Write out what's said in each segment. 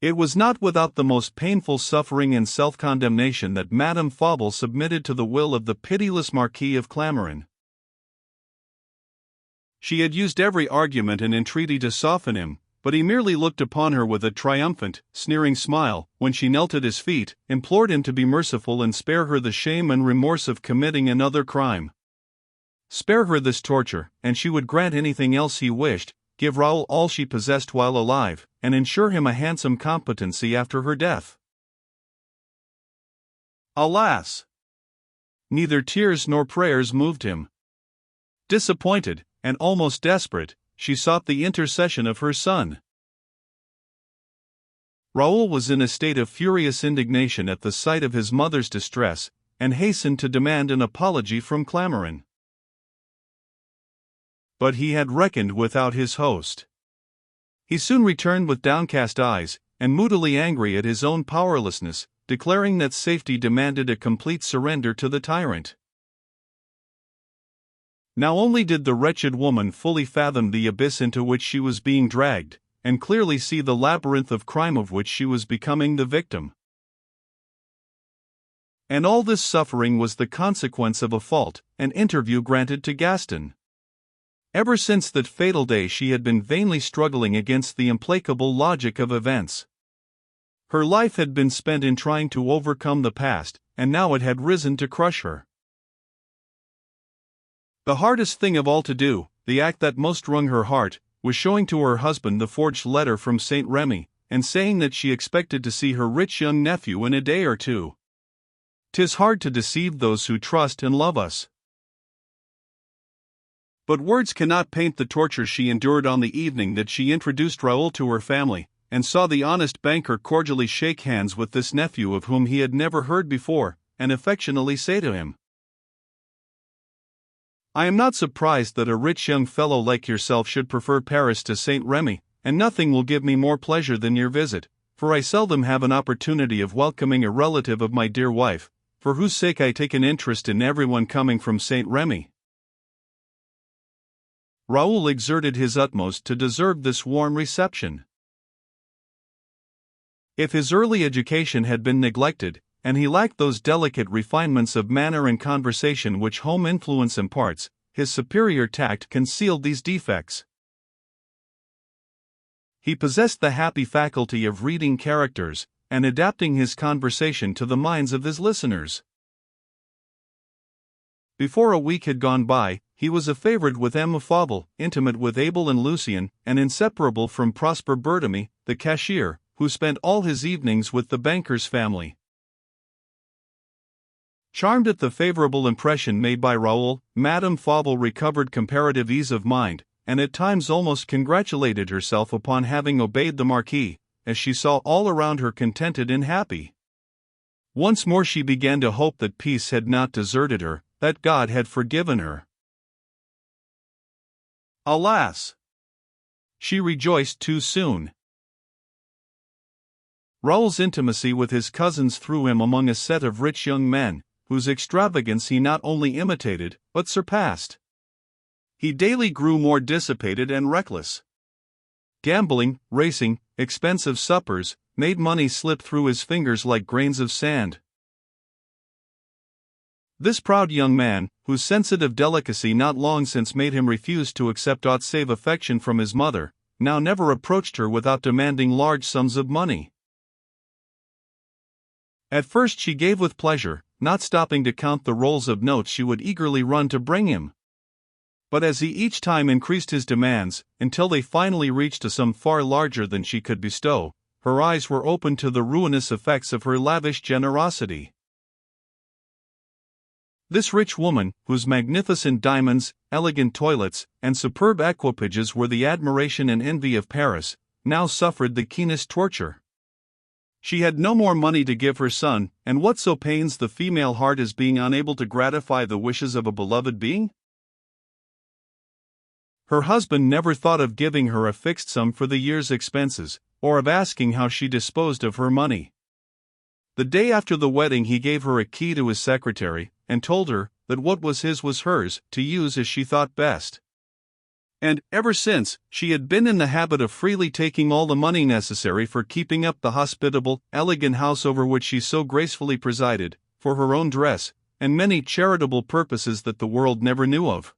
It was not without the most painful suffering and self-condemnation that Madame Fauvel submitted to the will of the pitiless Marquis of Clamorin. She had used every argument and entreaty to soften him, but he merely looked upon her with a triumphant, sneering smile, when she knelt at his feet, implored him to be merciful and spare her the shame and remorse of committing another crime. Spare her this torture, and she would grant anything else he wished, give Raoul all she possessed while alive, and ensure him a handsome competency after her death. Alas! Neither tears nor prayers moved him. Disappointed, and almost desperate, she sought the intercession of her son. Raoul was in a state of furious indignation at the sight of his mother's distress, and hastened to demand an apology from Clamorin. But he had reckoned without his host. He soon returned with downcast eyes, and moodily angry at his own powerlessness, declaring that safety demanded a complete surrender to the tyrant. Now only did the wretched woman fully fathom the abyss into which she was being dragged, and clearly see the labyrinth of crime of which she was becoming the victim. And all this suffering was the consequence of a fault, an interview granted to Gaston. Ever since that fatal day she had been vainly struggling against the implacable logic of events. Her life had been spent in trying to overcome the past, and now it had risen to crush her. The hardest thing of all to do, the act that most wrung her heart, was showing to her husband the forged letter from Saint Remy, and saying that she expected to see her rich young nephew in a day or two. 'Tis hard to deceive those who trust and love us. But words cannot paint the torture she endured on the evening that she introduced Raoul to her family, and saw the honest banker cordially shake hands with this nephew of whom he had never heard before, and affectionately say to him, "I am not surprised that a rich young fellow like yourself should prefer Paris to Saint Remy, and nothing will give me more pleasure than your visit, for I seldom have an opportunity of welcoming a relative of my dear wife, for whose sake I take an interest in everyone coming from Saint Remy." Raoul exerted his utmost to deserve this warm reception. If his early education had been neglected, and he lacked those delicate refinements of manner and conversation which home influence imparts, his superior tact concealed these defects. He possessed the happy faculty of reading characters, and adapting his conversation to the minds of his listeners. Before a week had gone by, he was a favorite with Emma Fauvel, intimate with Abel and Lucien, and inseparable from Prosper Bertamy, the cashier, who spent all his evenings with the banker's family. Charmed at the favorable impression made by Raoul, Madame Fauvel recovered comparative ease of mind, and at times almost congratulated herself upon having obeyed the Marquis, as she saw all around her contented and happy. Once more she began to hope that peace had not deserted her, that God had forgiven her. Alas! She rejoiced too soon. Raoul's intimacy with his cousins threw him among a set of rich young men, whose extravagance he not only imitated, but surpassed. He daily grew more dissipated and reckless. Gambling, racing, expensive suppers, made money slip through his fingers like grains of sand. This proud young man, whose sensitive delicacy not long since made him refuse to accept aught save affection from his mother, now never approached her without demanding large sums of money. At first she gave with pleasure, not stopping to count the rolls of notes she would eagerly run to bring him. But as he each time increased his demands, until they finally reached a sum far larger than she could bestow, her eyes were opened to the ruinous effects of her lavish generosity. This rich woman, whose magnificent diamonds, elegant toilets, and superb equipages were the admiration and envy of Paris, now suffered the keenest torture. She had no more money to give her son, and what so pains the female heart as being unable to gratify the wishes of a beloved being? Her husband never thought of giving her a fixed sum for the year's expenses, or of asking how she disposed of her money. The day after the wedding he gave her a key to his secretary, and told her that what was his was hers, to use as she thought best. And, ever since, she had been in the habit of freely taking all the money necessary for keeping up the hospitable, elegant house over which she so gracefully presided, for her own dress, and many charitable purposes that the world never knew of.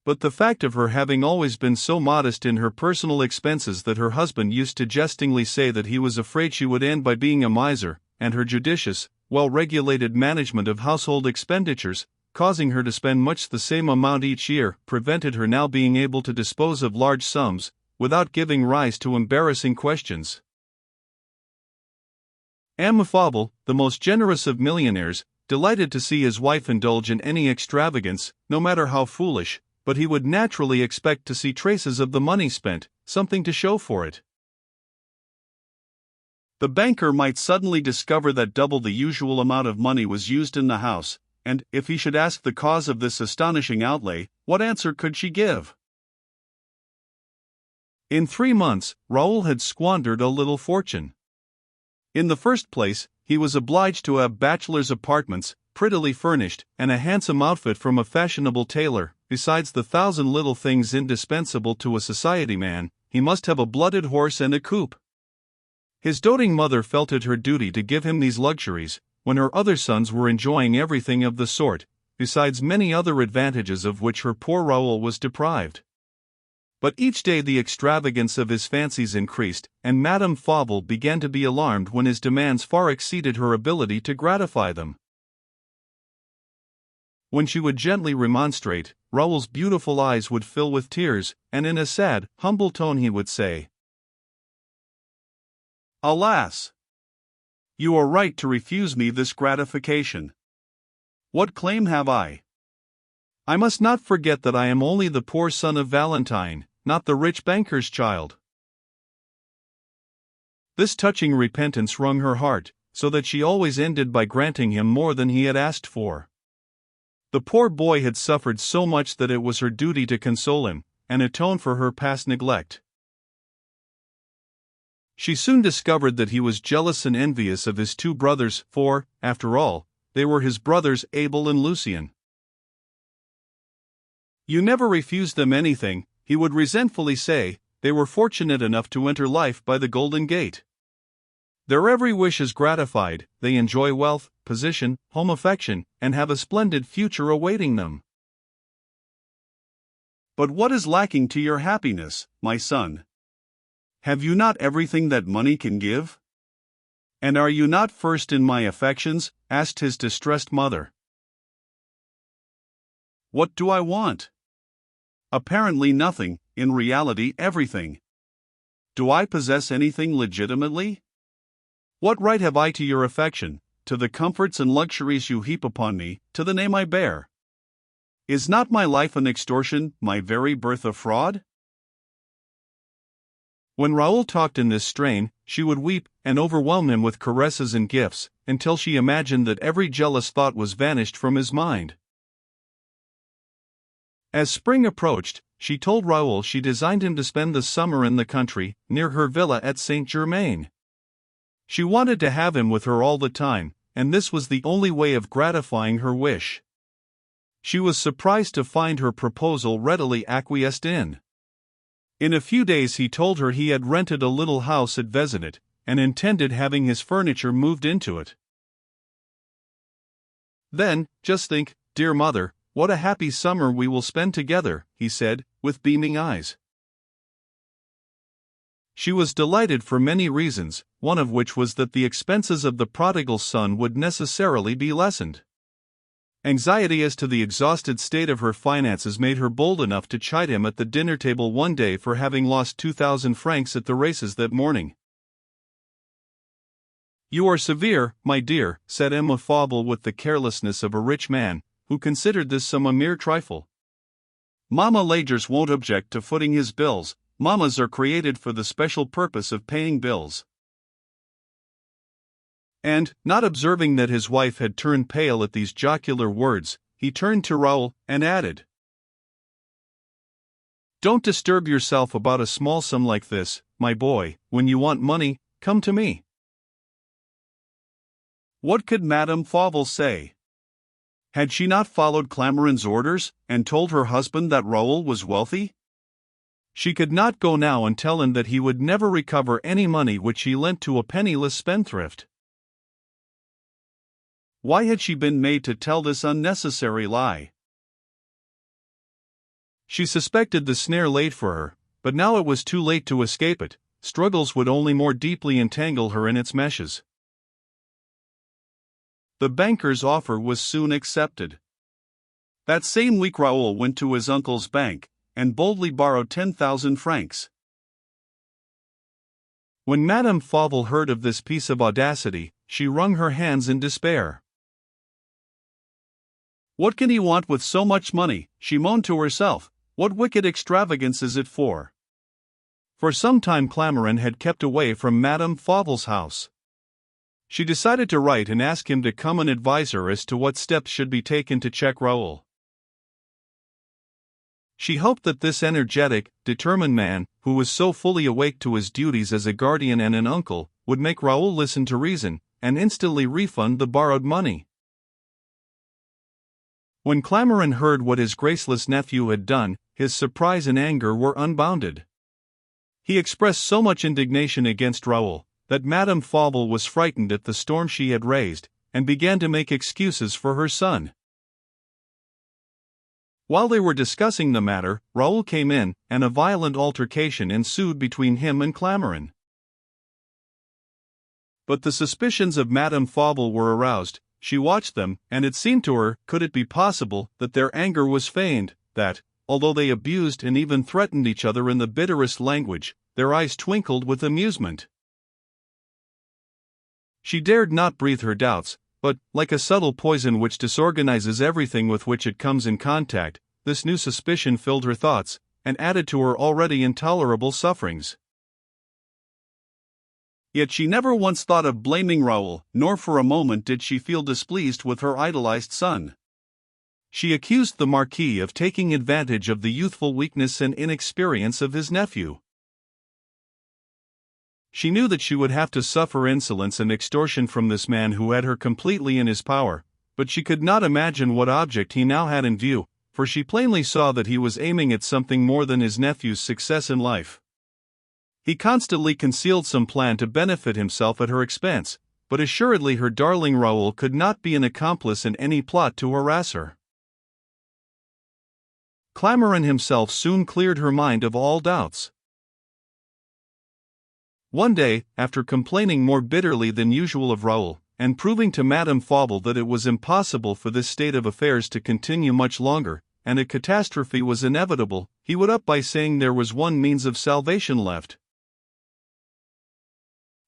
But the fact of her having always been so modest in her personal expenses that her husband used to jestingly say that he was afraid she would end by being a miser, and her judicious, well-regulated management of household expenditures, causing her to spend much the same amount each year, prevented her now being able to dispose of large sums, without giving rise to embarrassing questions. Emile Gaboriau, the most generous of millionaires, delighted to see his wife indulge in any extravagance, no matter how foolish, but he would naturally expect to see traces of the money spent, something to show for it. The banker might suddenly discover that double the usual amount of money was used in the house, and, if he should ask the cause of this astonishing outlay, what answer could she give? In 3 months, Raoul had squandered a little fortune. In the first place, he was obliged to have bachelor's apartments, prettily furnished, and a handsome outfit from a fashionable tailor. Besides the 1,000 little things indispensable to a society man, he must have a blooded horse and a coupe. His doting mother felt it her duty to give him these luxuries, when her other sons were enjoying everything of the sort, besides many other advantages of which her poor Raoul was deprived. But each day the extravagance of his fancies increased, and Madame Fauville began to be alarmed when his demands far exceeded her ability to gratify them. When she would gently remonstrate, Raoul's beautiful eyes would fill with tears, and in a sad, humble tone he would say, "Alas! You are right to refuse me this gratification. What claim have I? I must not forget that I am only the poor son of Valentine, not the rich banker's child." This touching repentance wrung her heart, so that she always ended by granting him more than he had asked for. The poor boy had suffered so much that it was her duty to console him, and atone for her past neglect. She soon discovered that he was jealous and envious of his 2 brothers, for, after all, they were his brothers Abel and Lucien. "You never refused them anything," he would resentfully say. "They were fortunate enough to enter life by the Golden Gate. Their every wish is gratified, they enjoy wealth, position, home affection, and have a splendid future awaiting them. But what is lacking to your happiness, my son? Have you not everything that money can give? And are you not first in my affections?" asked his distressed mother. "What do I want? Apparently nothing, in reality everything. Do I possess anything legitimately? What right have I to your affection, to the comforts and luxuries you heap upon me, to the name I bear? Is not my life an extortion, my very birth a fraud?" When Raoul talked in this strain, she would weep, and overwhelm him with caresses and gifts, until she imagined that every jealous thought was vanished from his mind. As spring approached, she told Raoul she designed him to spend the summer in the country, near her villa at Saint-Germain. She wanted to have him with her all the time, and this was the only way of gratifying her wish. She was surprised to find her proposal readily acquiesced in. In a few days he told her he had rented a little house at Vézenet, and intended having his furniture moved into it. "Then, just think, dear mother, what a happy summer we will spend together," he said, with beaming eyes. She was delighted for many reasons, one of which was that the expenses of the prodigal son would necessarily be lessened. Anxiety as to the exhausted state of her finances made her bold enough to chide him at the dinner table one day for having lost 2,000 francs at the races that morning. "You are severe, my dear," said Emile Gaboriau with the carelessness of a rich man, who considered this sum a mere trifle. "Mamma Lagers won't object to footing his bills. Mammas are created for the special purpose of paying bills." And, not observing that his wife had turned pale at these jocular words, he turned to Raoul, and added, "Don't disturb yourself about a small sum like this, my boy. When you want money, come to me." What could Madame Fauville say? Had she not followed Clamaran's orders, and told her husband that Raoul was wealthy? She could not go now and tell him that he would never recover any money which he lent to a penniless spendthrift. Why had she been made to tell this unnecessary lie? She suspected the snare laid for her, but now it was too late to escape it. Struggles would only more deeply entangle her in its meshes. The banker's offer was soon accepted. That same week Raoul went to his uncle's bank, and boldly borrowed 10,000 francs. When Madame Fauvel heard of this piece of audacity, she wrung her hands in despair. "What can he want with so much money?" she moaned to herself. "What wicked extravagance is it for?" For some time Clamaran had kept away from Madame Fauvel's house. She decided to write and ask him to come and advise her as to what steps should be taken to check Raoul. She hoped that this energetic, determined man, who was so fully awake to his duties as a guardian and an uncle, would make Raoul listen to reason, and instantly refund the borrowed money. When Clamaran heard what his graceless nephew had done, his surprise and anger were unbounded. He expressed so much indignation against Raoul, that Madame Fauvel was frightened at the storm she had raised, and began to make excuses for her son. While they were discussing the matter, Raoul came in, and a violent altercation ensued between him and Clamaran. But the suspicions of Madame Fauvel were aroused. She watched them, and it seemed to her, could it be possible, that their anger was feigned, that, although they abused and even threatened each other in the bitterest language, their eyes twinkled with amusement. She dared not breathe her doubts, but, like a subtle poison which disorganizes everything with which it comes in contact, this new suspicion filled her thoughts, and added to her already intolerable sufferings. Yet she never once thought of blaming Raoul, nor for a moment did she feel displeased with her idolized son. She accused the Marquis of taking advantage of the youthful weakness and inexperience of his nephew. She knew that she would have to suffer insolence and extortion from this man who had her completely in his power, but she could not imagine what object he now had in view, for she plainly saw that he was aiming at something more than his nephew's success in life. He constantly concealed some plan to benefit himself at her expense, but assuredly her darling Raoul could not be an accomplice in any plot to harass her. Clamaran himself soon cleared her mind of all doubts. One day, after complaining more bitterly than usual of Raoul, and proving to Madame Fauvel that it was impossible for this state of affairs to continue much longer, and a catastrophe was inevitable, he would up by saying there was one means of salvation left.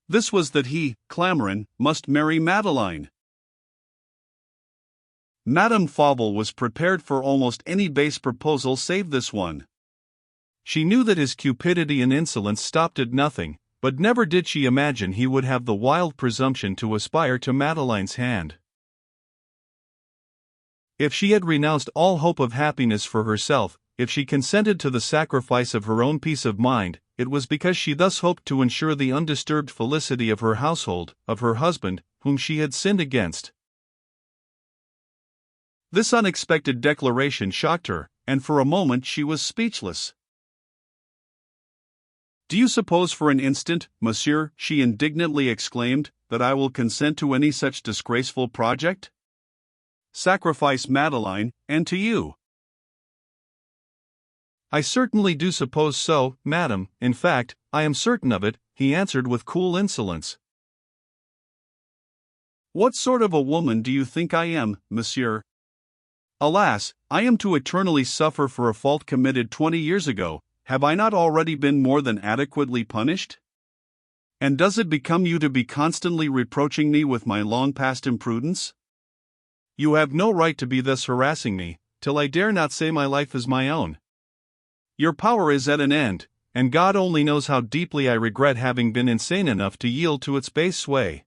This was that he, Clamaran, must marry Madeleine. Madame Fauvel was prepared for almost any base proposal save this one. She knew that his cupidity and insolence stopped at nothing, but never did she imagine he would have the wild presumption to aspire to Madeleine's hand. If she had renounced all hope of happiness for herself, if she consented to the sacrifice of her own peace of mind, it was because she thus hoped to ensure the undisturbed felicity of her household, of her husband, whom she had sinned against. This unexpected declaration shocked her, and for a moment she was speechless. "Do you suppose for an instant, monsieur," she indignantly exclaimed, "that I will consent to any such disgraceful project? Sacrifice Madeleine, and to you." "I certainly do suppose so, madam, in fact, I am certain of it," he answered with cool insolence. "What sort of a woman do you think I am, monsieur? Alas, I am to eternally suffer for a fault committed 20 years ago. Have I not already been more than adequately punished? And does it become you to be constantly reproaching me with my long-past imprudence? You have no right to be thus harassing me, till I dare not say my life is my own. Your power is at an end, and God only knows how deeply I regret having been insane enough to yield to its base sway.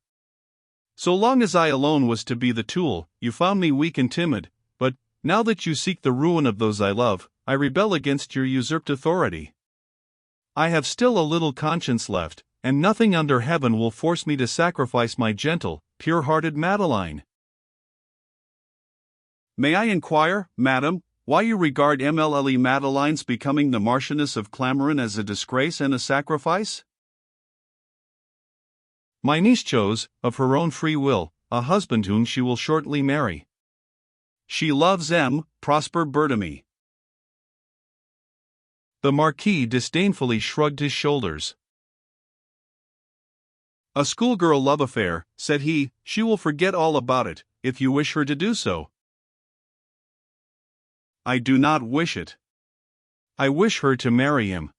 So long as I alone was to be the tool, you found me weak and timid, but, now that you seek the ruin of those I love, I rebel against your usurped authority. I have still a little conscience left, and nothing under heaven will force me to sacrifice my gentle, pure-hearted Madeleine." May I inquire, madam, why you regard Emile Madeline's becoming the Marchioness of Clamoran as a disgrace and a sacrifice? My niece chose, of her own free will, a husband whom she will shortly marry. She loves Prosper Bertamy. The Marquis disdainfully shrugged his shoulders. A schoolgirl love affair, said he. She will forget all about it, if you wish her to do so. I do not wish it. I wish her to marry him.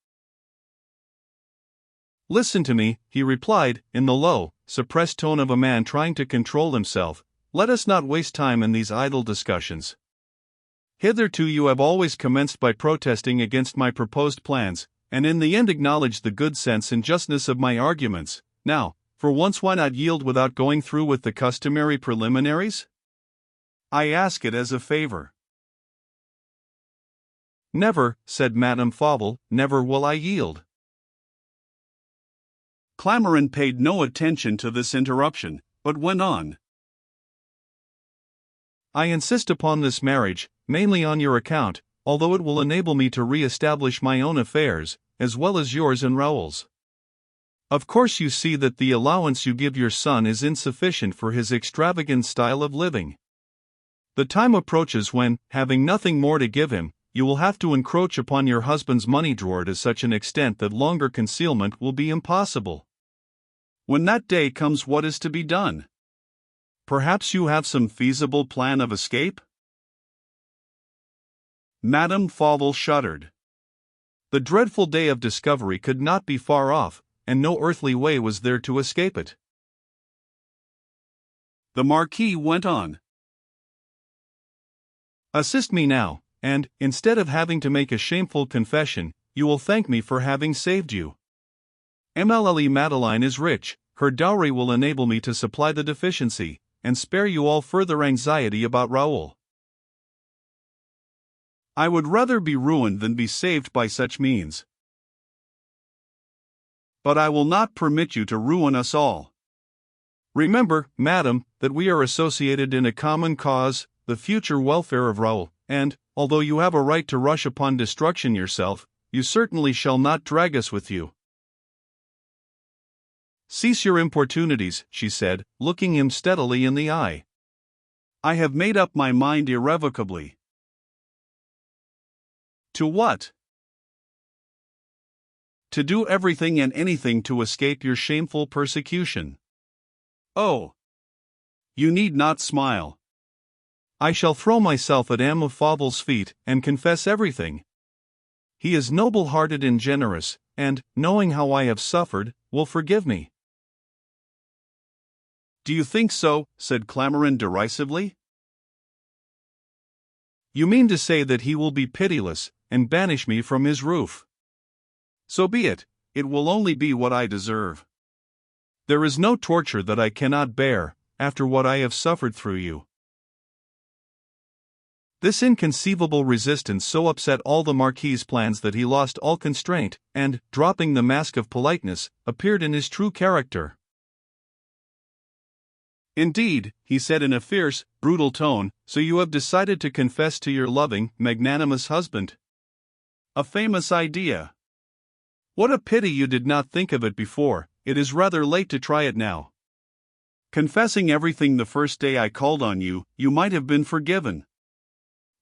Listen to me, he replied, in the low, suppressed tone of a man trying to control himself. Let us not waste time in these idle discussions. Hitherto you have always commenced by protesting against my proposed plans, and in the end acknowledged the good sense and justness of my arguments. Now, for once, why not yield without going through with the customary preliminaries? I ask it as a favor. Never, said Madame Fauvel, never will I yield. Clamoran paid no attention to this interruption, but went on. I insist upon this marriage, mainly on your account, although it will enable me to re-establish my own affairs, as well as yours and Raoul's. Of course you see that the allowance you give your son is insufficient for his extravagant style of living. The time approaches when, having nothing more to give him, you will have to encroach upon your husband's money drawer to such an extent that longer concealment will be impossible. When that day comes, what is to be done? Perhaps you have some feasible plan of escape? Madame Fauvel shuddered. The dreadful day of discovery could not be far off, and no earthly way was there to escape it. The Marquis went on. Assist me now, and, instead of having to make a shameful confession, you will thank me for having saved you. Emile Madeline is rich, her dowry will enable me to supply the deficiency, and spare you all further anxiety about Raoul. I would rather be ruined than be saved by such means. But I will not permit you to ruin us all. Remember, madam, that we are associated in a common cause, the future welfare of Raoul, and, although you have a right to rush upon destruction yourself, you certainly shall not drag us with you. Cease your importunities, she said, looking him steadily in the eye. I have made up my mind irrevocably. To what? To do everything and anything to escape your shameful persecution. Oh! You need not smile. I shall throw myself at Emile Fauvel's feet and confess everything. He is noble-hearted and generous, and, knowing how I have suffered, will forgive me. Do you think so? Said Clamoran derisively. You mean to say that he will be pitiless, and banish me from his roof? So be it, it will only be what I deserve. There is no torture that I cannot bear, after what I have suffered through you. This inconceivable resistance so upset all the Marquis's plans that he lost all constraint, and, dropping the mask of politeness, appeared in his true character. Indeed, he said in a fierce, brutal tone, so you have decided to confess to your loving, magnanimous husband? A famous idea. What a pity you did not think of it before. It is rather late to try it now. Confessing everything the first day I called on you, you might have been forgiven.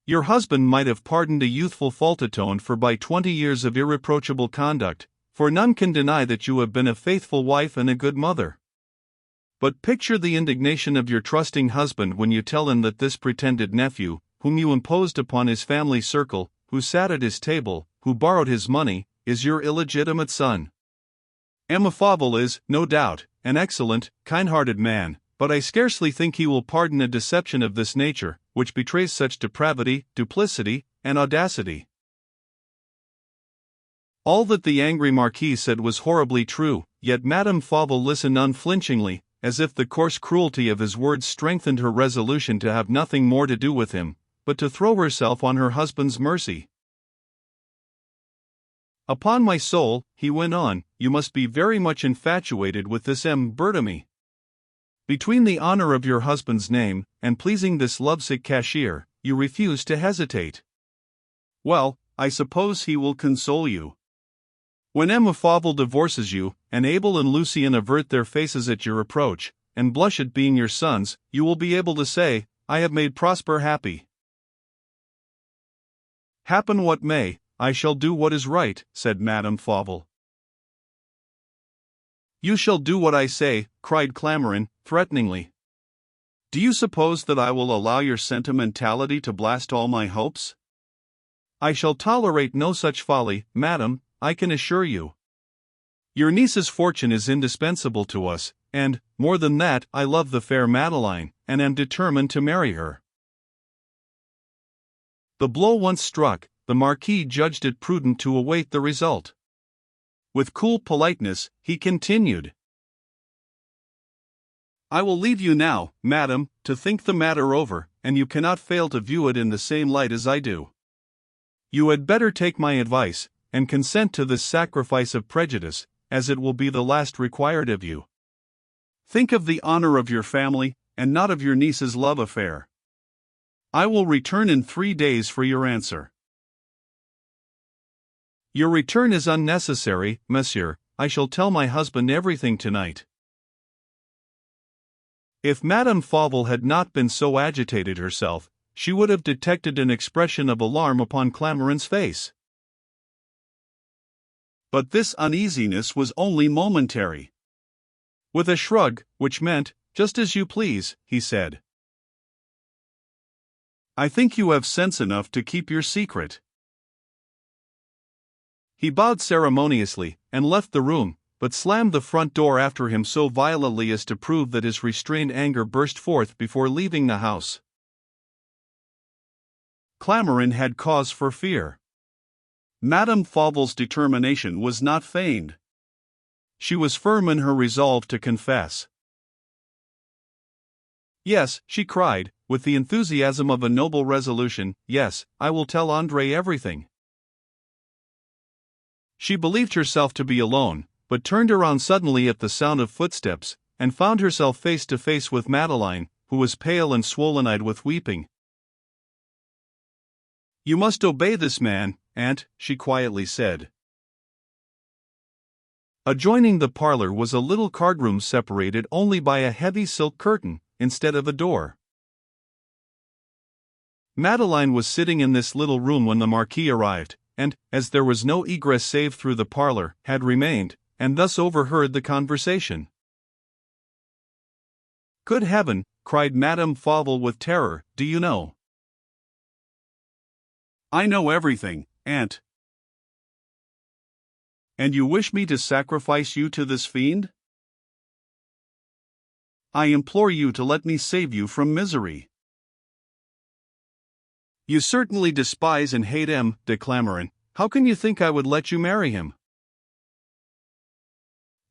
Your husband might have pardoned a youthful fault atoned for by 20 years of irreproachable conduct, for none can deny that you have been a faithful wife and a good mother. But picture the indignation of your trusting husband when you tell him that this pretended nephew, whom you imposed upon his family circle, who sat at his table, who borrowed his money, is your illegitimate son. Emile Fauvel is, no doubt, an excellent, kind-hearted man, but I scarcely think he will pardon a deception of this nature, which betrays such depravity, duplicity, and audacity. All that the angry Marquis said was horribly true, yet Madame Fauvel listened unflinchingly, as if the coarse cruelty of his words strengthened her resolution to have nothing more to do with him, but to throw herself on her husband's mercy. Upon my soul, he went on, you must be very much infatuated with this Bertamy. Between the honor of your husband's name, and pleasing this lovesick cashier, you refuse to hesitate. Well, I suppose he will console you. When Emma Fauvel divorces you, and Abel and Lucien avert their faces at your approach, and blush at being your sons, you will be able to say, I have made Prosper happy. Happen what may, I shall do what is right, said Madame Fauvel. You shall do what I say, cried Clamarin, threateningly. Do you suppose that I will allow your sentimentality to blast all my hopes? I shall tolerate no such folly, madam, I can assure you. Your niece's fortune is indispensable to us, and, more than that, I love the fair Madeline, and am determined to marry her. The blow once struck, the Marquis judged it prudent to await the result. With cool politeness, he continued. I will leave you now, madam, to think the matter over, and you cannot fail to view it in the same light as I do. You had better take my advice, and consent to this sacrifice of prejudice, as it will be the last required of you. Think of the honor of your family, and not of your niece's love affair. I will return in 3 days for your answer. Your return is unnecessary, monsieur, I shall tell my husband everything tonight. If Madame Fauvel had not been so agitated herself, she would have detected an expression of alarm upon Clamarin's face. But this uneasiness was only momentary. With a shrug, which meant, just as you please, he said, I think you have sense enough to keep your secret. He bowed ceremoniously, and left the room, but slammed the front door after him so violently as to prove that his restrained anger burst forth before leaving the house. Clamarin had cause for fear. Madame Fauvel's determination was not feigned. She was firm in her resolve to confess. Yes, she cried, with the enthusiasm of a noble resolution, yes, I will tell André everything. She believed herself to be alone, but turned around suddenly at the sound of footsteps, and found herself face to face with Madeline, who was pale and swollen-eyed with weeping. You must obey this man, aunt, she quietly said. Adjoining the parlor was a little card-room separated only by a heavy silk curtain, instead of a door. Madeline was sitting in this little room when the Marquis arrived, and, as there was no egress save through the parlor, had remained, and thus overheard the conversation. Good heaven, cried Madame Fauvel with terror, do you know? I know everything, aunt. And you wish me to sacrifice you to this fiend? I implore you to let me save you from misery. You certainly despise and hate M. de Clamarin. How can you think I would let you marry him?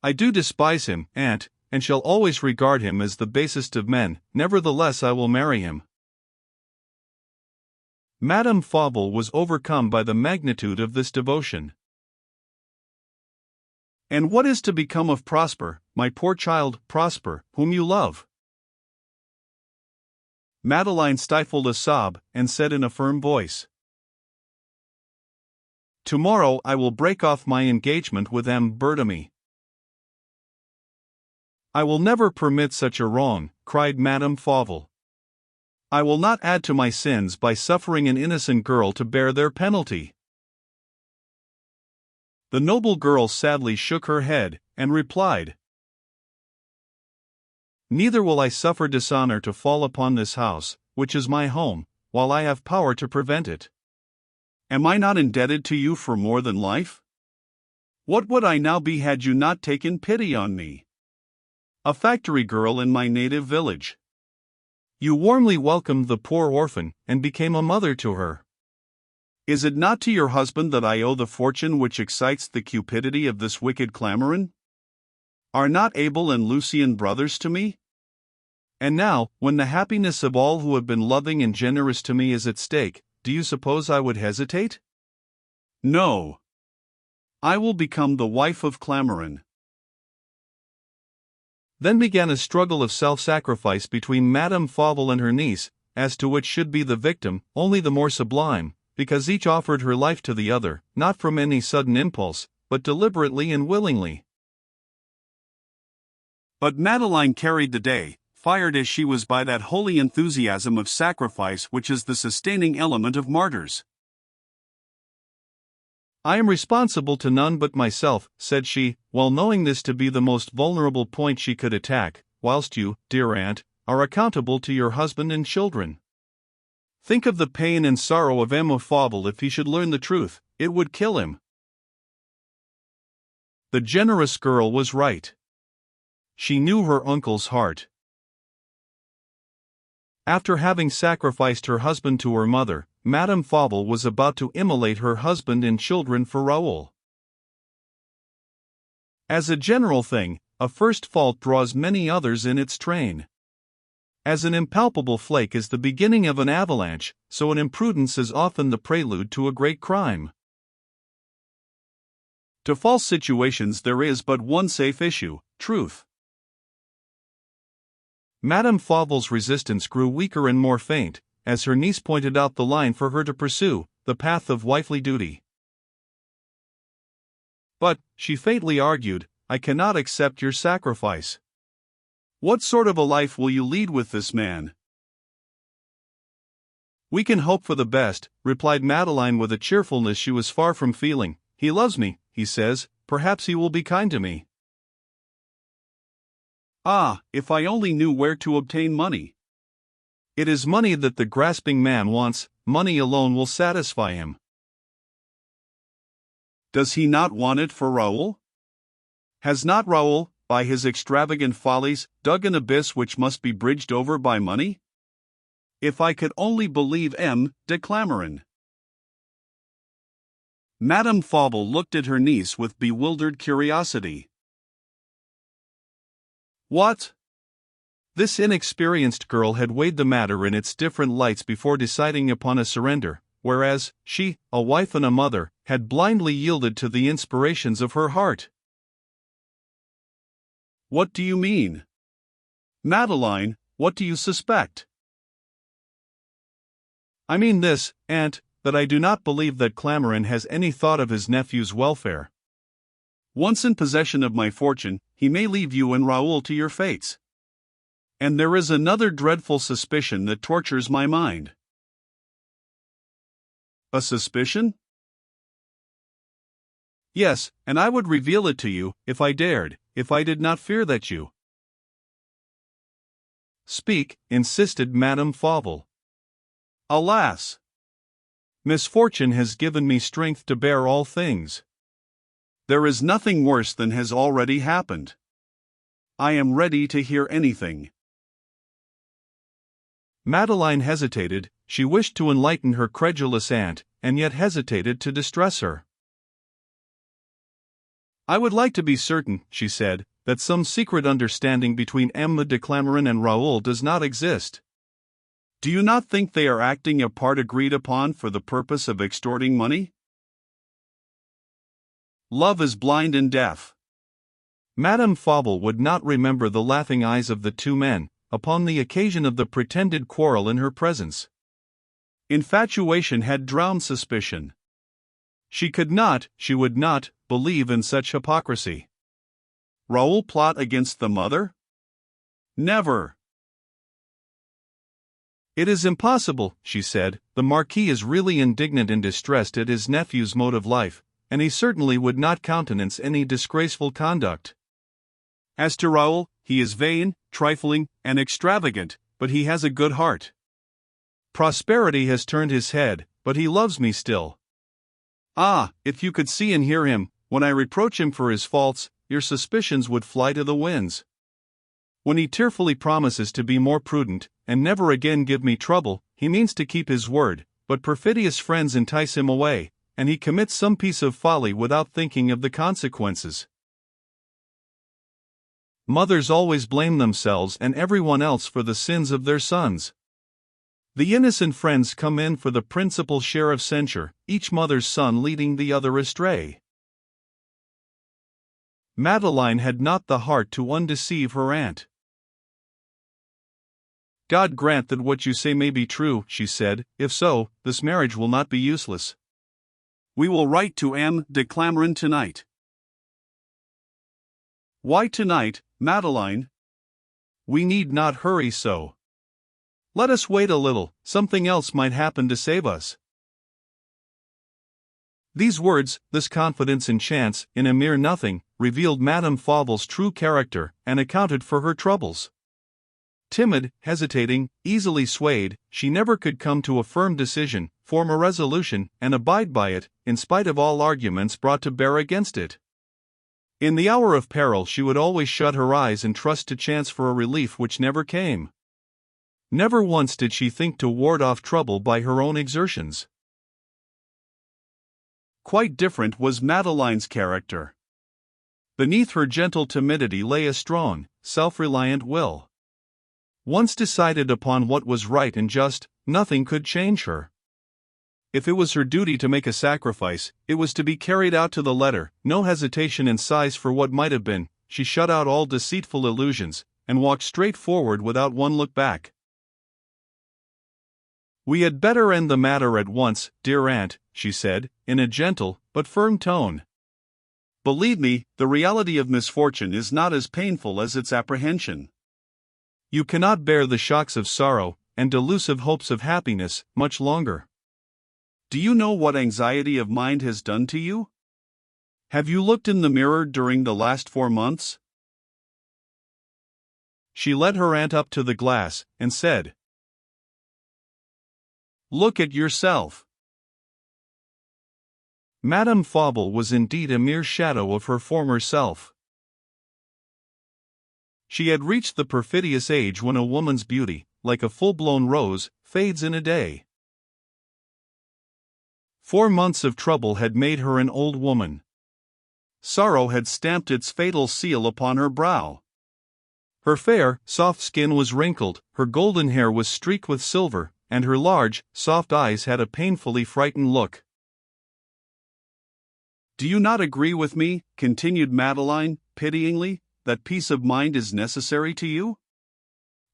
I do despise him, aunt, and shall always regard him as the basest of men, nevertheless I will marry him. Madame Fauvel was overcome by the magnitude of this devotion. And what is to become of Prosper, my poor child, Prosper, whom you love? Madeline stifled a sob, and said in a firm voice, Tomorrow I will break off my engagement with M. Berthemy. I will never permit such a wrong, cried Madame Fauvel. I will not add to my sins by suffering an innocent girl to bear their penalty. The noble girl sadly shook her head, and replied, Neither will I suffer dishonor to fall upon this house, which is my home, while I have power to prevent it. Am I not indebted to you for more than life? What would I now be had you not taken pity on me? A factory girl in my native village. You warmly welcomed the poor orphan, and became a mother to her. Is it not to your husband that I owe the fortune which excites the cupidity of this wicked Clamarin? Are not Abel and Lucien brothers to me? And now, when the happiness of all who have been loving and generous to me is at stake, do you suppose I would hesitate? No. I will become the wife of Clamarin. Then began a struggle of self-sacrifice between Madame Fauvel and her niece, as to which should be the victim, only the more sublime, because each offered her life to the other, not from any sudden impulse, but deliberately and willingly. But Madeline carried the day, fired as she was by that holy enthusiasm of sacrifice which is the sustaining element of martyrs. "I am responsible to none but myself," said she, well knowing this to be the most vulnerable point she could attack, "whilst you, dear aunt, are accountable to your husband and children. Think of the pain and sorrow of Emile Fauvel if he should learn the truth, it would kill him." The generous girl was right. She knew her uncle's heart. After having sacrificed her husband to her mother, Madame Fauvel was about to immolate her husband and children for Raoul. As a general thing, a first fault draws many others in its train. As an impalpable flake is the beginning of an avalanche, so an imprudence is often the prelude to a great crime. To false situations there is but one safe issue: truth. Madame Fauvel's resistance grew weaker and more faint, as her niece pointed out the line for her to pursue, the path of wifely duty. "But," she faintly argued, "I cannot accept your sacrifice. What sort of a life will you lead with this man?" "We can hope for the best," replied Madeline with a cheerfulness she was far from feeling. "He loves me, he says, perhaps he will be kind to me." "Ah, if I only knew where to obtain money." "It is money that the grasping man wants, money alone will satisfy him." "Does he not want it for Raoul? Has not Raoul, by his extravagant follies, dug an abyss which must be bridged over by money? If I could only believe M. de Clameren." Madame Fauvel looked at her niece with bewildered curiosity. "What?" This inexperienced girl had weighed the matter in its different lights before deciding upon a surrender, whereas she, a wife and a mother, had blindly yielded to the inspirations of her heart. "What do you mean? Madeline, what do you suspect?" "I mean this, aunt, that I do not believe that Clameren has any thought of his nephew's welfare. Once in possession of my fortune, he may leave you and Raoul to your fates. And there is another dreadful suspicion that tortures my mind." "A suspicion?" "Yes, and I would reveal it to you, if I dared, if I did not fear that you—" "Speak," insisted Madame Fauvel. "Alas! Misfortune has given me strength to bear all things. There is nothing worse than has already happened. I am ready to hear anything." Madeline hesitated. She wished to enlighten her credulous aunt, and yet hesitated to distress her. "I would like to be certain," she said, "that some secret understanding between Emma de Clameren and Raoul does not exist. Do you not think they are acting a part agreed upon for the purpose of extorting money? Love is blind and deaf." Madame Fauvel would not remember the laughing eyes of the two men, upon the occasion of the pretended quarrel in her presence. Infatuation had drowned suspicion. She would not, believe in such hypocrisy. Raoul plot against the mother? Never. "It is impossible," she said. "The Marquis is really indignant and distressed at his nephew's mode of life, and he certainly would not countenance any disgraceful conduct. As to Raoul, he is vain, trifling, and extravagant, but he has a good heart. Prosperity has turned his head, but he loves me still. Ah, if you could see and hear him, when I reproach him for his faults, your suspicions would fly to the winds. When he tearfully promises to be more prudent, and never again give me trouble, he means to keep his word, but perfidious friends entice him away, and he commits some piece of folly without thinking of the consequences. Mothers always blame themselves and everyone else for the sins of their sons. The innocent friends come in for the principal share of censure, each mother's son leading the other astray." Madeline had not the heart to undeceive her aunt. God grant that what you say may be true, she said. If so, this marriage will not be useless. We will write to M. de Clameren tonight. Why tonight, Madeline? We need not hurry so. Let us wait a little, something else might happen to save us. These words, this confidence in chance, in a mere nothing, revealed Madame Fauvel's true character, and accounted for her troubles. Timid, hesitating, easily swayed, she never could come to a firm decision, form a resolution, and abide by it, in spite of all arguments brought to bear against it. In the hour of peril she would always shut her eyes and trust to chance for a relief which never came. Never once did she think to ward off trouble by her own exertions. Quite different was Madeline's character. Beneath her gentle timidity lay a strong, self-reliant will. Once decided upon what was right and just, nothing could change her. If it was her duty to make a sacrifice, it was to be carried out to the letter, no hesitation in sighs for what might have been. She shut out all deceitful illusions, and walked straight forward without one look back. We had better end the matter at once, dear aunt, she said, in a gentle, but firm tone. Believe me, the reality of misfortune is not as painful as its apprehension. You cannot bear the shocks of sorrow, and delusive hopes of happiness, much longer. Do you know what anxiety of mind has done to you? Have you looked in the mirror during the last 4 months? She led her aunt up to the glass, and said, Look at yourself. Madame Fauvel was indeed a mere shadow of her former self. She had reached the perfidious age when a woman's beauty, like a full-blown rose, fades in a day. 4 months of trouble had made her an old woman. Sorrow had stamped its fatal seal upon her brow. Her fair, soft skin was wrinkled, her golden hair was streaked with silver, and her large, soft eyes had a painfully frightened look. Do you not agree with me, continued Madeline, pityingly, that peace of mind is necessary to you?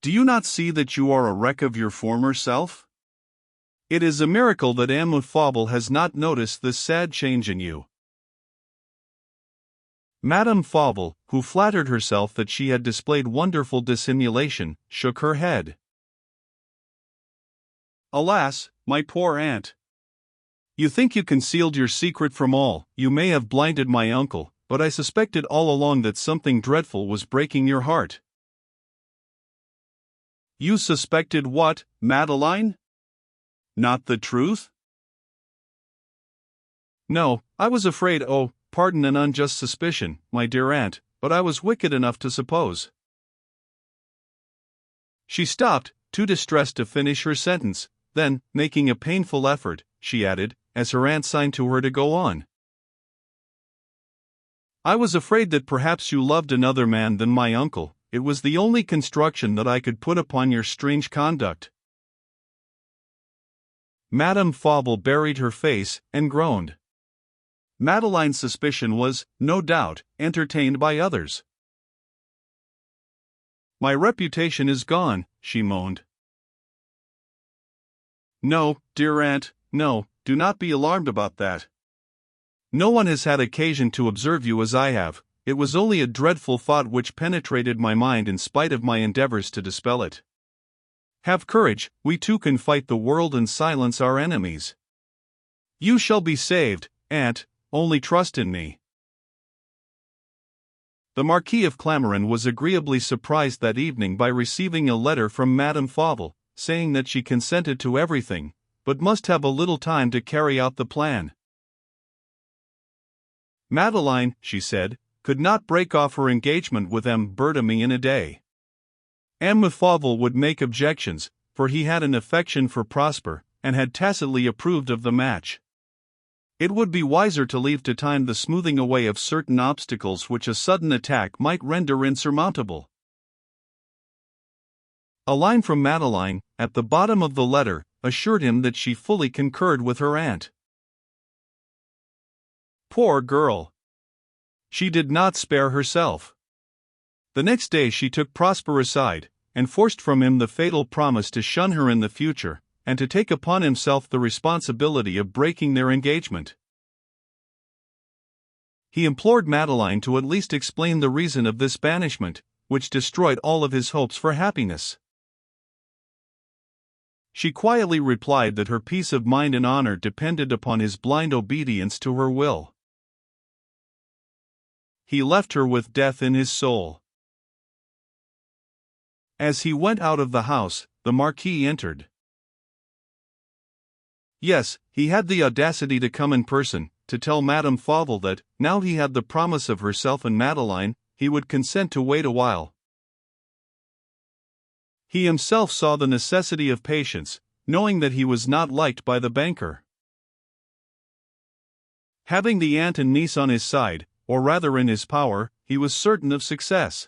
Do you not see that you are a wreck of your former self? It is a miracle that Emile Fauvel has not noticed this sad change in you. Madame Fauvel, who flattered herself that she had displayed wonderful dissimulation, shook her head. Alas, my poor aunt! You think you concealed your secret from all, you may have blinded my uncle, but I suspected all along that something dreadful was breaking your heart. You suspected what, Madeline? Not the truth? No, I was afraid. Oh, pardon an unjust suspicion, my dear aunt, but I was wicked enough to suppose. She stopped, too distressed to finish her sentence. Then, making a painful effort, she added, as her aunt signed to her to go on. I was afraid that perhaps you loved another man than my uncle. It was the only construction that I could put upon your strange conduct. Madame Fauvel buried her face, and groaned. Madeline's suspicion was, no doubt, entertained by others. My reputation is gone, she moaned. No, dear aunt, no, do not be alarmed about that. No one has had occasion to observe you as I have. It was only a dreadful thought which penetrated my mind in spite of my endeavors to dispel it. Have courage, we too can fight the world and silence our enemies. You shall be saved, aunt, only trust in me. The Marquis of Clameren was agreeably surprised that evening by receiving a letter from Madame Fauvel, saying that she consented to everything, but must have a little time to carry out the plan. Madeline, she said, could not break off her engagement with M. Berthemy in a day. Emile Fauvel would make objections, for he had an affection for Prosper, and had tacitly approved of the match. It would be wiser to leave to time the smoothing away of certain obstacles which a sudden attack might render insurmountable. A line from Madeline, at the bottom of the letter, assured him that she fully concurred with her aunt. Poor girl! She did not spare herself. The next day she took Prosper aside, and forced from him the fatal promise to shun her in the future, and to take upon himself the responsibility of breaking their engagement. He implored Madeline to at least explain the reason of this banishment, which destroyed all of his hopes for happiness. She quietly replied that her peace of mind and honor depended upon his blind obedience to her will. He left her with death in his soul. As he went out of the house, the Marquis entered. Yes, he had the audacity to come in person, to tell Madame Fauvel that, now he had the promise of herself and Madeline, he would consent to wait a while. He himself saw the necessity of patience, knowing that he was not liked by the banker. Having the aunt and niece on his side, or rather in his power, he was certain of success.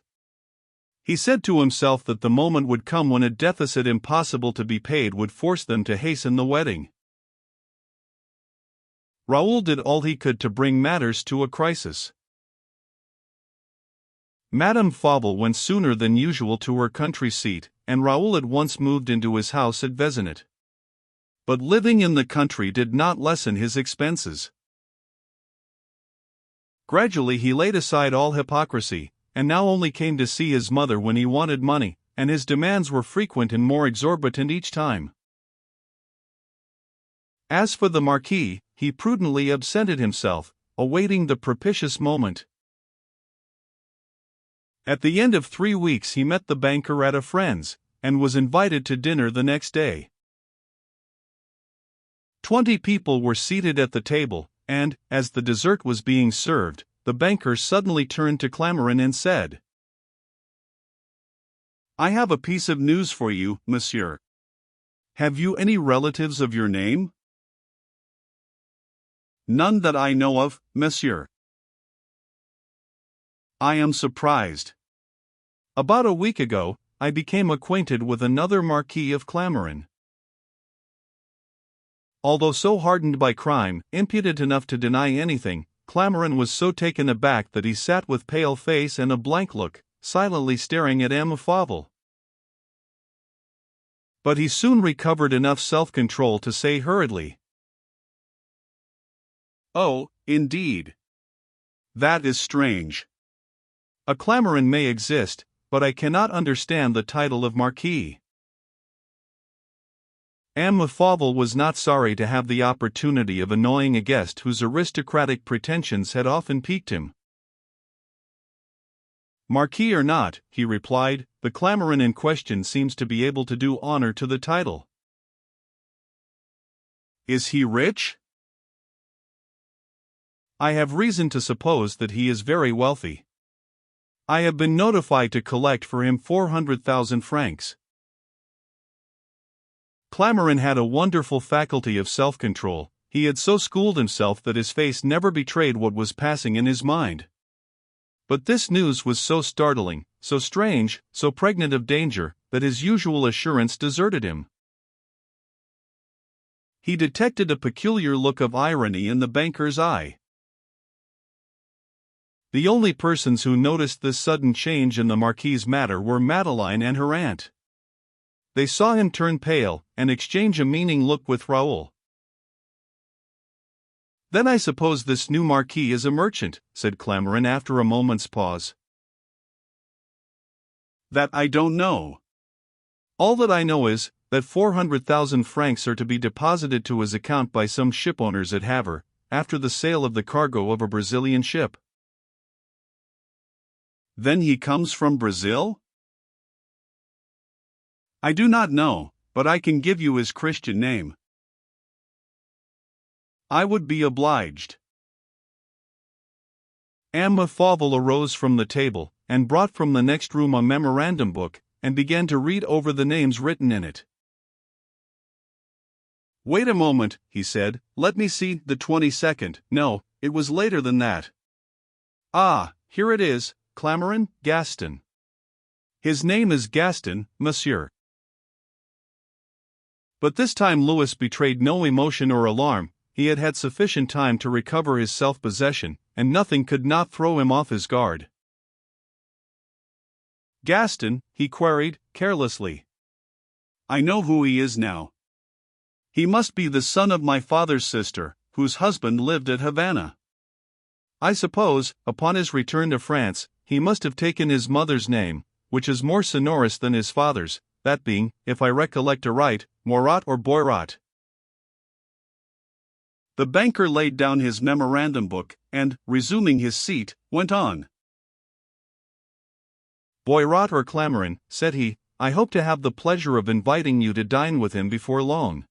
He said to himself that the moment would come when a deficit impossible to be paid would force them to hasten the wedding. Raoul did all he could to bring matters to a crisis. Madame Fauvel went sooner than usual to her country seat, and Raoul at once moved into his house at Vézenet. But living in the country did not lessen his expenses. Gradually he laid aside all hypocrisy, and now only came to see his mother when he wanted money, and his demands were frequent and more exorbitant each time. As for the Marquis, he prudently absented himself, awaiting the propitious moment. At the end of 3 weeks he met the banker at a friend's, and was invited to dinner the next day. 20 people were seated at the table, and, as the dessert was being served, the banker suddenly turned to Clamaran and said, "I have a piece of news for you, monsieur. Have you any relatives of your name?" "None that I know of, monsieur." "I am surprised. About a week ago, I became acquainted with another Marquis of Clamaran. Although so hardened by crime, impudent enough to deny anything, Clamaran was so taken aback that he sat with pale face and a blank look, silently staring at Emile Fauvel. But he soon recovered enough self-control to say hurriedly, "Oh, indeed. That is strange. A Clamaran may exist, but I cannot understand the title of Marquis." Emile Fauvel was not sorry to have the opportunity of annoying a guest whose aristocratic pretensions had often piqued him. "Marquis or not," he replied, "the Clamaran in question seems to be able to do honor to the title." "Is he rich?" "I have reason to suppose that he is very wealthy. I have been notified to collect for him 400,000 francs. Clamaran had a wonderful faculty of self-control. He had so schooled himself that his face never betrayed what was passing in his mind. But this news was so startling, so strange, so pregnant of danger, that his usual assurance deserted him. He detected a peculiar look of irony in the banker's eye. The only persons who noticed this sudden change in the Marquis's manner were Madeline and her aunt. They saw him turn pale, and exchange a meaning look with Raoul. "Then I suppose this new Marquis is a merchant," said Clamaran after a moment's pause. "That I don't know. All that I know is, that 400,000 francs are to be deposited to his account by some shipowners at Havre, after the sale of the cargo of a Brazilian ship." "Then he comes from Brazil?" "I do not know, but I can give you his Christian name." "I would be obliged." Emile Fauvel arose from the table, and brought from the next room a memorandum book, and began to read over the names written in it. "Wait a moment," he said, "let me see, the 22nd, no, it was later than that. Ah, here it is, Clamaran, Gaston. His name is Gaston, monsieur." But this time Louis betrayed no emotion or alarm. He had had sufficient time to recover his self-possession, and nothing could not throw him off his guard. Gaston, he queried, carelessly. I know who he is now. He must be the son of my father's sister, whose husband lived at Havana. I suppose, upon his return to France, he must have taken his mother's name, which is more sonorous than his father's, that being, if I recollect aright, Morat or Boirat. The banker laid down his memorandum book, and, resuming his seat, went on. Boirat or Clamarin, said he, I hope to have the pleasure of inviting you to dine with him before long.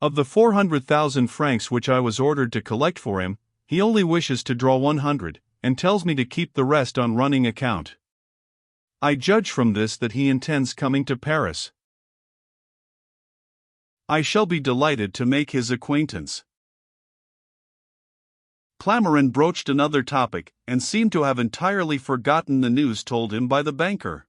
Of the 400,000 francs which I was ordered to collect for him, he only wishes to draw 100, and tells me to keep the rest on running account. I judge from this that he intends coming to Paris. I shall be delighted to make his acquaintance. Clamarin broached another topic, and seemed to have entirely forgotten the news told him by the banker.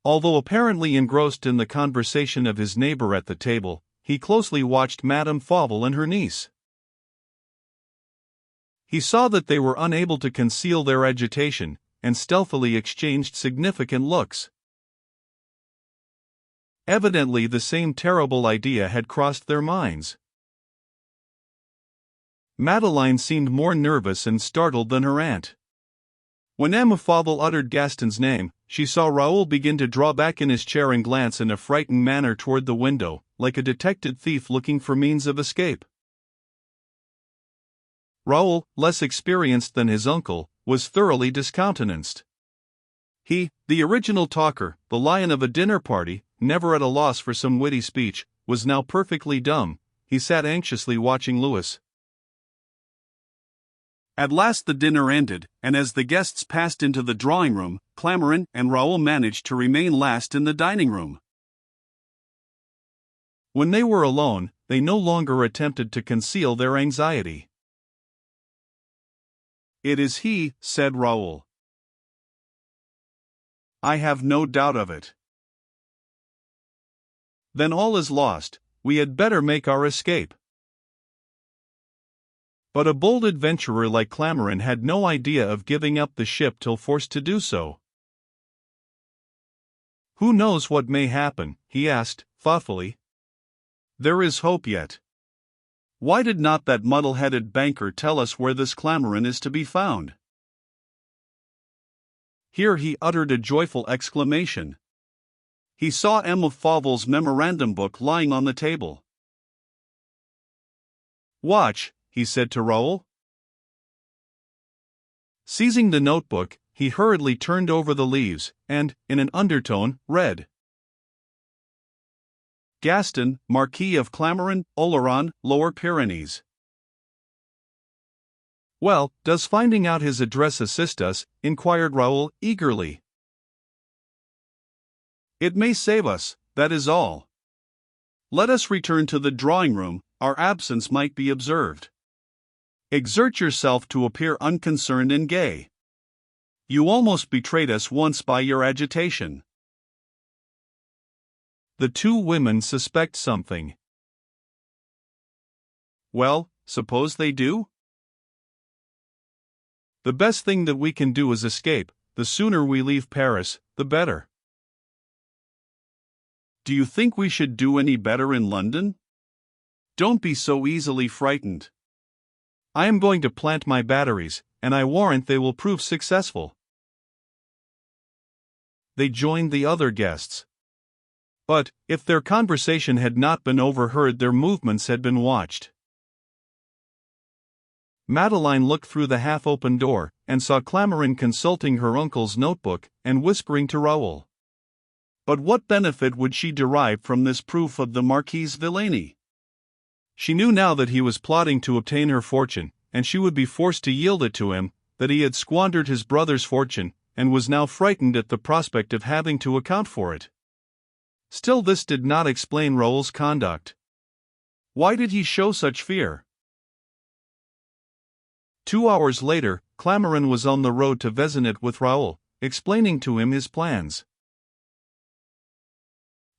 Although apparently engrossed in the conversation of his neighbor at the table, he closely watched Madame Fauvel and her niece. He saw that they were unable to conceal their agitation, and stealthily exchanged significant looks. Evidently the same terrible idea had crossed their minds. Madeleine seemed more nervous and startled than her aunt. When Emma Fauvel uttered Gaston's name, she saw Raoul begin to draw back in his chair and glance in a frightened manner toward the window, like a detected thief looking for means of escape. Raoul, less experienced than his uncle, was thoroughly discountenanced. He, the original talker, the lion of a dinner party, never at a loss for some witty speech, was now perfectly dumb. He sat anxiously watching Louis. At last the dinner ended, and as the guests passed into the drawing-room, Clamarin and Raoul managed to remain last in the dining-room. When they were alone, they no longer attempted to conceal their anxiety. It is he, said Raoul. I have no doubt of it. Then all is lost, we had better make our escape. But a bold adventurer like Clamarin had no idea of giving up the ship till forced to do so. Who knows what may happen, he asked, thoughtfully. There is hope yet. Why did not that muddle-headed banker tell us where this Clamarin is to be found? Here he uttered a joyful exclamation. He saw Emma Fauvel's memorandum book lying on the table. Watch, he said to Raoul. Seizing the notebook, he hurriedly turned over the leaves, and, in an undertone, read. Gaston, Marquis of Clamarin, Oloron, Lower Pyrenees. Well, does finding out his address assist us? Inquired Raoul, eagerly. It may save us, that is all. Let us return to the drawing-room, our absence might be observed. Exert yourself to appear unconcerned and gay. You almost betrayed us once by your agitation. The two women suspect something. Well, suppose they do? The best thing that we can do is escape. The sooner we leave Paris, the better. Do you think we should do any better in London? Don't be so easily frightened. I am going to plant my batteries, and I warrant they will prove successful. They joined the other guests. But, if their conversation had not been overheard, their movements had been watched. Madeleine looked through the half-open door, and saw Clamarin consulting her uncle's notebook, and whispering to Raoul. But what benefit would she derive from this proof of the Marquis's villainy? She knew now that he was plotting to obtain her fortune, and she would be forced to yield it to him, that he had squandered his brother's fortune, and was now frightened at the prospect of having to account for it. Still, this did not explain Raoul's conduct. Why did he show such fear? 2 hours later, Clamarin was on the road to Vézenet with Raoul, explaining to him his plans.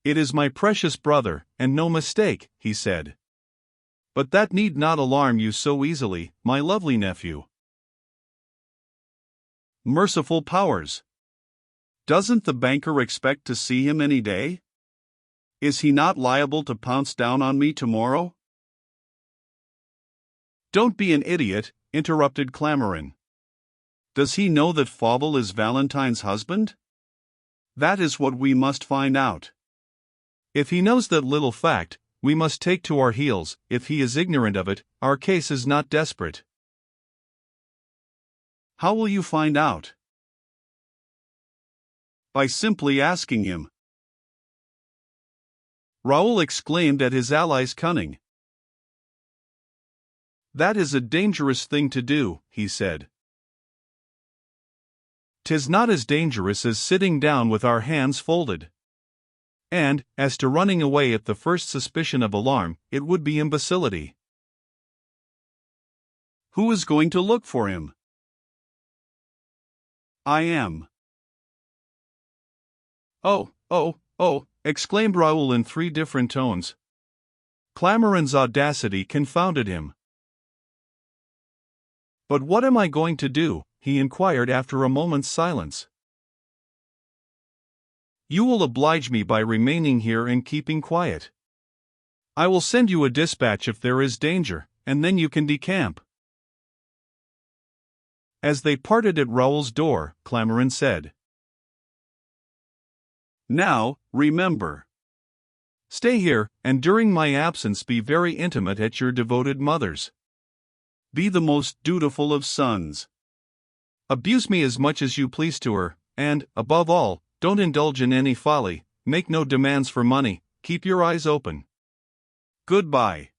It is my precious brother, and no mistake, he said. But that need not alarm you so easily, my lovely nephew. Merciful powers! Doesn't the banker expect to see him any day? Is he not liable to pounce down on me tomorrow? Don't be an idiot, interrupted Clamorin. Does he know that Fauvel is Valentine's husband? That is what we must find out. If he knows that little fact, we must take to our heels. If he is ignorant of it, our case is not desperate. How will you find out? By simply asking him. Raoul exclaimed at his ally's cunning. That is a dangerous thing to do, he said. 'Tis not as dangerous as sitting down with our hands folded. And, as to running away at the first suspicion of alarm, it would be imbecility. Who is going to look for him? I am. Oh, exclaimed Raoul in 3 different tones. Clamorin's audacity confounded him. But what am I going to do? He inquired after a moment's silence. You will oblige me by remaining here and keeping quiet. I will send you a dispatch if there is danger, and then you can decamp. As they parted at Raoul's door, Clamorin said, Now, remember. Stay here, and during my absence be very intimate at your devoted mother's. Be the most dutiful of sons. Abuse me as much as you please to her, and, above all, don't indulge in any folly, make no demands for money, keep your eyes open. Goodbye.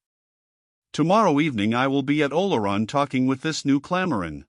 Tomorrow evening I will be at Oleron talking with this new Clamorin.